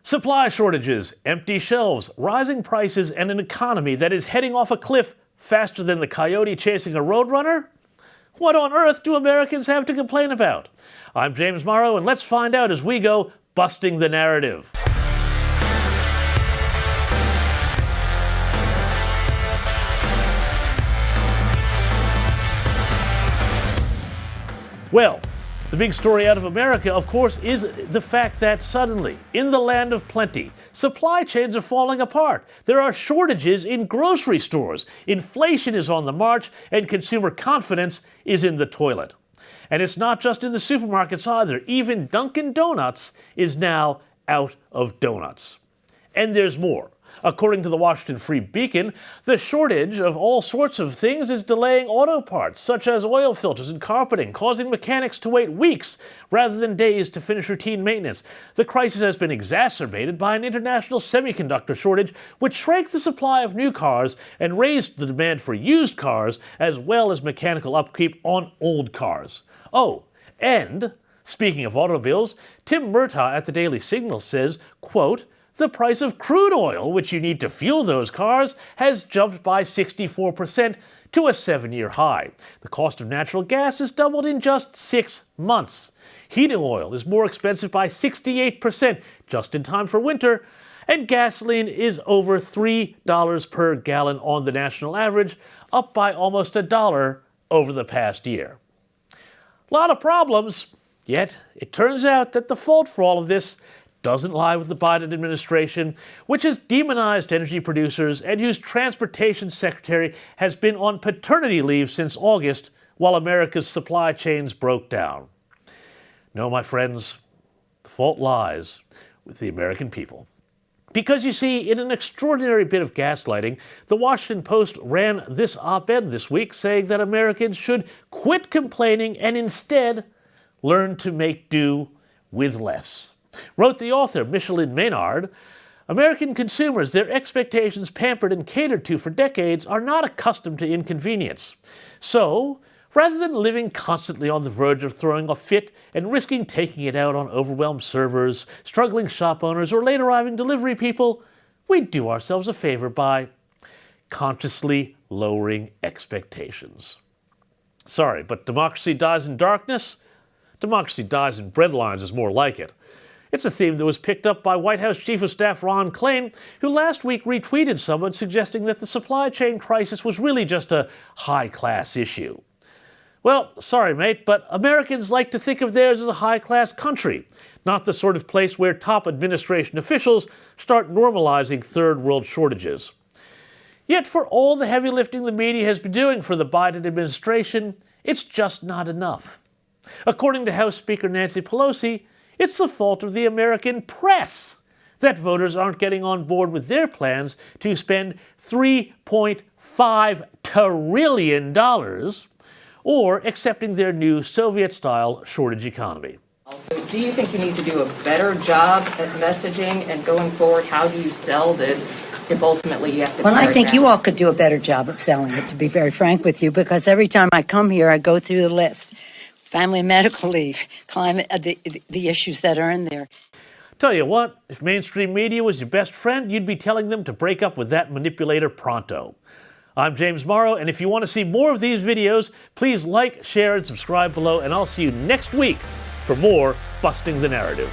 Supply shortages, empty shelves, rising prices, and an economy that is heading off a cliff faster than the coyote chasing a roadrunner? What on earth do Americans have to complain about? I'm James Morrow, and let's find out as we go busting the narrative. Well, the big story out of America, of course, is the fact that suddenly, in the land of plenty, supply chains are falling apart. There are shortages in grocery stores, inflation is on the march, and consumer confidence is in the toilet. And it's not just in the supermarkets either. Even Dunkin' Donuts is now out of donuts. And there's more. According to the Washington Free Beacon, the shortage of all sorts of things is delaying auto parts, such as oil filters and carpeting, causing mechanics to wait weeks rather than days to finish routine maintenance. The crisis has been exacerbated by an international semiconductor shortage, which shrank the supply of new cars and raised the demand for used cars, as well as mechanical upkeep on old cars. Oh, and speaking of automobiles, Tim Murtaugh at the Daily Signal says, quote, "The price of crude oil, which you need to fuel those cars, has jumped by 64% to a 7-year high. The cost of natural gas has doubled in just 6 months. Heating oil is more expensive by 68% just in time for winter, and gasoline is over $3 per gallon on the national average, up by almost $1 over the past year." A lot of problems, yet it turns out that the fault for all of this doesn't lie with the Biden administration, which has demonized energy producers and whose transportation secretary has been on paternity leave since August while America's supply chains broke down. No, my friends, the fault lies with the American people. Because you see, in an extraordinary bit of gaslighting, the Washington Post ran this op-ed this week saying that Americans should quit complaining and instead learn to make do with less. Wrote the author, Micheline Maynard, American consumers, their expectations pampered and catered to for decades, are not accustomed to inconvenience. So, rather than living constantly on the verge of throwing a fit and risking taking it out on overwhelmed servers, struggling shop owners, or late arriving delivery people, we do ourselves a favor by consciously lowering expectations. Sorry, but democracy dies in darkness? Democracy dies in breadlines is more like it. It's a theme that was picked up by White House Chief of Staff Ron Klain, who last week retweeted someone suggesting that the supply chain crisis was really just a high-class issue. Well, sorry, mate, but Americans like to think of theirs as a high-class country, not the sort of place where top administration officials start normalizing third-world shortages. Yet for all the heavy lifting the media has been doing for the Biden administration, it's just not enough. According to House Speaker Nancy Pelosi, it's the fault of the American press that voters aren't getting on board with their plans to spend $3.5 trillion or accepting their new Soviet-style shortage economy. Also, do you think you need to do a better job at messaging and going forward? How do you sell this if ultimately you have to? Well, I think you all could do a better job of selling it, to be very frank with you, because every time I come here, I go through the list. Family and medical leave, climate, the issues that are in there. Tell you what, if mainstream media was your best friend, you'd be telling them to break up with that manipulator pronto. I'm James Morrow, and if you want to see more of these videos, please like, share, and subscribe below, and I'll see you next week for more Busting the Narrative.